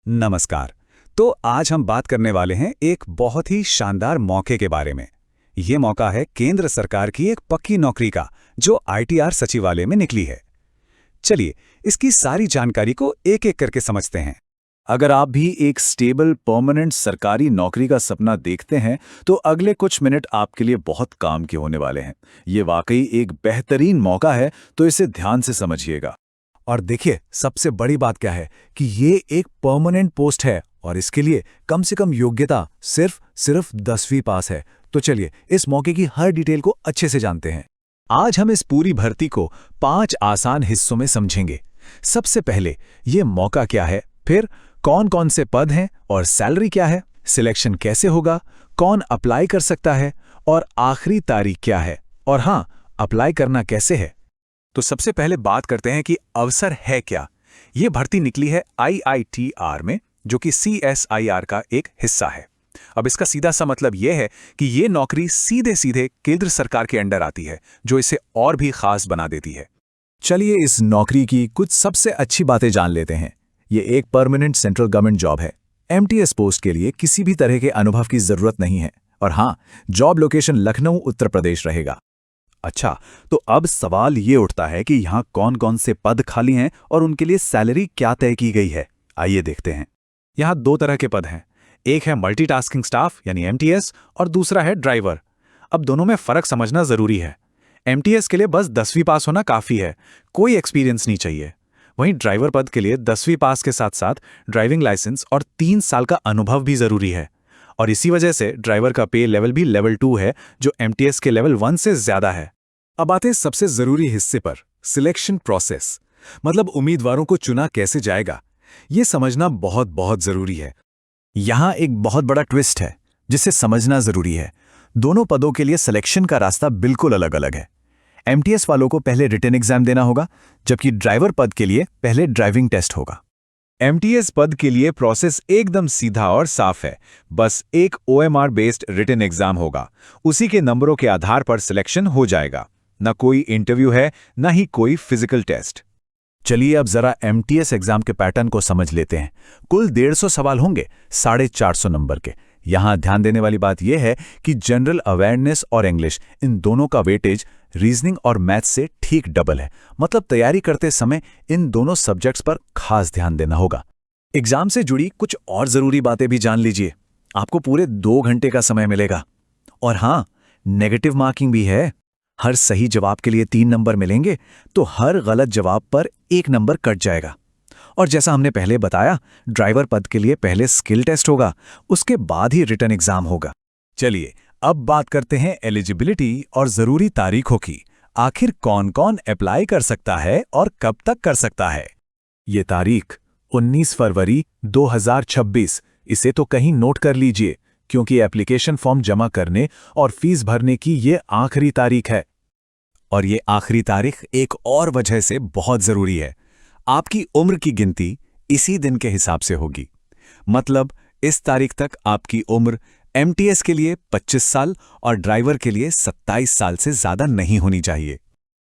नमस्कार। तो आज हम बात करने वाले हैं एक बहुत ही शानदार मौके के बारे में। ये मौका है केंद्र सरकार की एक पक्की नौकरी का, जो आईटीआर सचिवालय में निकली है। चलिए, इसकी सारी जानकारी को एक-एक करके समझते हैं। अगर आप भी एक स्टेबल परमानेंट सरकारी नौकरी का सपना देखते हैं तो अगले कुछ मिनट आपके लिए बहुत काम के होने वाले हैं। ये वाकई एक बेहतरीन मौका है, तो इसे ध्यान से समझिएगा। और देखिए, सबसे बड़ी बात क्या है कि ये एक परमानेंट पोस्ट है और इसके लिए कम से कम योग्यता सिर्फ 10वीं पास है। तो चलिए, इस मौके की हर डिटेल को अच्छे से जानते हैं। आज हम इस पूरी भर्ती को 5 आसान हिस्सों में समझेंगे। सबसे पहले, ये मौका क्या है, फिर कौन कौन से पद हैं और सैलरी क्या है, सिलेक्शन कैसे होगा, कौन अप्लाई कर सकता है और आखिरी तारीख क्या है, और हाँ, अप्लाई करना कैसे है। तो सबसे पहले बात करते हैं कि अवसर है क्या। ये भर्ती निकली है आईआईटीआर में, जो कि सीएसआईआर का एक हिस्सा है। अब इसका सीधा सा मतलब यह है कि ये नौकरी सीधे सीधे केंद्र सरकार के अंडर आती है, जो इसे और भी खास बना देती है। चलिए, इस नौकरी की कुछ सबसे अच्छी बातें जान लेते हैं। ये एक परमानेंट सेंट्रल गवर्नमेंट जॉब है। एमटीएस पोस्ट के लिए किसी भी तरह के अनुभव की जरूरत नहीं है। और हाँ, जॉब लोकेशन लखनऊ, उत्तर प्रदेश रहेगा। अच्छा, तो अब सवाल ये उठता है कि यहाँ कौन कौन से पद खाली हैं और उनके लिए सैलरी क्या तय की गई है। आइए देखते हैं। यहाँ 2 तरह के पद हैं। एक है मल्टीटास्किंग स्टाफ यानी एमटीएस, और दूसरा है ड्राइवर। अब दोनों में फर्क समझना जरूरी है। एमटीएस के लिए बस 10वीं पास होना काफी है, कोई एक्सपीरियंस नहीं चाहिए। वहीं ड्राइवर पद के लिए 10वीं पास के साथ साथ ड्राइविंग लाइसेंस और 3 साल का अनुभव भी जरूरी है। और इसी वजह से ड्राइवर का पे लेवल भी लेवल 2 है, जो एमटीएस के लेवल 1 से ज्यादा है। अब आते हैं सबसे जरूरी हिस्से पर, सिलेक्शन प्रोसेस। मतलब उम्मीदवारों को चुना कैसे जाएगा, ये समझना बहुत बहुत जरूरी है। यहाँ एक बहुत बड़ा ट्विस्ट है जिसे समझना जरूरी है। दोनों पदों के लिए सिलेक्शन का रास्ता बिल्कुल अलग अलग है। एमटीएस वालों को पहले रिटन एग्जाम देना होगा, जबकि ड्राइवर पद के लिए पहले ड्राइविंग टेस्ट होगा। एमटीएस पद के लिए प्रोसेस एकदम सीधा और साफ है। बस एक ओएमआर बेस्ड रिटन एग्जाम होगा, उसी के नंबरों के आधार पर सिलेक्शन हो जाएगा। न कोई इंटरव्यू है, न ही कोई फिजिकल टेस्ट। चलिए, अब जरा एमटीएस एग्जाम के पैटर्न को समझ लेते हैं। कुल 150 सवाल होंगे, 450 नंबर के। यहां ध्यान देने वाली बात यह है कि जनरल अवेयरनेस और इंग्लिश, इन दोनों का वेटेज रीजनिंग और मैथ्स से ठीक डबल है। मतलब तैयारी करते समय इन दोनों सब्जेक्ट्स पर खास ध्यान देना होगा। एग्जाम से जुड़ी कुछ और जरूरी बातें भी जान लीजिए। आपको पूरे 2 घंटे का समय मिलेगा। और हां, नेगेटिव मार्किंग भी है। हर सही जवाब के लिए 3 नंबर मिलेंगे, तो हर गलत जवाब पर 1 नंबर कट जाएगा। और जैसा हमने पहले बताया, ड्राइवर पद के लिए पहले स्किल टेस्ट होगा, उसके बाद ही रिटन एग्जाम होगा। चलिए, अब बात करते हैं एलिजिबिलिटी और जरूरी तारीखों की। आखिर कौन कौन अप्लाई कर सकता है और कब तक कर सकता है। ये तारीख 19 फरवरी 2026, इसे तो कहीं नोट कर लीजिए, क्योंकि एप्लीकेशन फॉर्म जमा करने और फीस भरने की ये आखिरी तारीख है। और ये आखिरी तारीख एक और वजह से बहुत जरूरी है। आपकी उम्र की गिनती इसी दिन के हिसाब से होगी। मतलब इस तारीख तक आपकी उम्र एमटीएस के लिए 25 साल और ड्राइवर के लिए 27 साल से ज्यादा नहीं होनी चाहिए।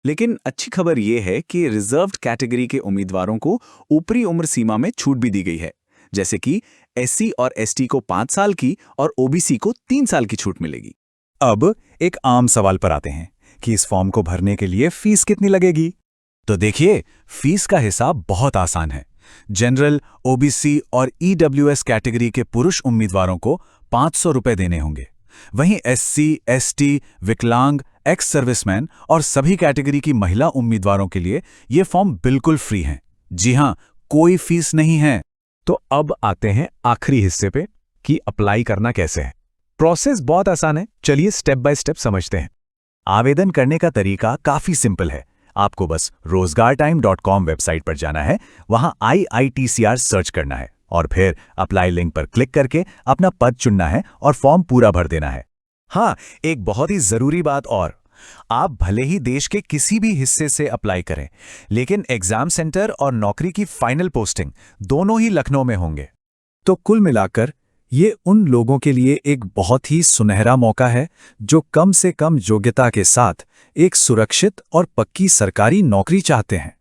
लेकिन अच्छी खबर यह है कि रिजर्व्ड कैटेगरी के उम्मीदवारों को ऊपरी उम्र सीमा में छूट भी दी गई है। जैसे कि एससी और एसटी को 5 साल की और ओबीसी को 3 साल की छूट मिलेगी। अब एक आम सवाल पर आते हैं कि इस फॉर्म को भरने के लिए फीस कितनी लगेगी। तो देखिए, फीस का हिसाब बहुत आसान है। जनरल, ओबीसी और ईडब्ल्यूएस कैटेगरी के पुरुष उम्मीदवारों को 500 रुपए देने होंगे। वहीं एससी, एसटी, विकलांग, एक्स सर्विसमैन और सभी कैटेगरी की महिला उम्मीदवारों के लिए ये फॉर्म बिल्कुल फ्री हैं। जी हां, कोई फीस नहीं है। तो अब आते हैं आखिरी हिस्से पे कि अप्लाई करना कैसे है। प्रोसेस बहुत आसान है, चलिए स्टेप बाय स्टेप समझते हैं। आवेदन करने का तरीका काफी सिंपल है। आपको बस rozgartime.com वेबसाइट पर जाना है, वहां IITCR सर्च करना है और फिर अप्लाई लिंक पर क्लिक करके अपना पद चुनना है और फॉर्म पूरा भर देना है। हाँ, एक बहुत ही जरूरी बात और, आप भले ही देश के किसी भी हिस्से से अप्लाई करें, लेकिन एग्जाम सेंटर और नौकरी की फाइनल पोस्टिंग दोनों ही लखनऊ में होंगे। तो कुल मिलाकर ये उन लोगों के लिए एक बहुत ही सुनहरा मौका है जो कम से कम योग्यता के साथ एक सुरक्षित और पक्की सरकारी नौकरी चाहते हैं।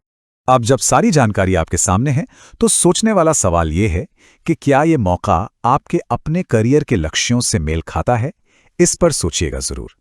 अब जब सारी जानकारी आपके सामने है तो सोचने वाला सवाल यह है कि क्या यह मौका आपके अपने करियर के लक्ष्यों से मेल खाता है। इस पर सोचिएगा जरूर।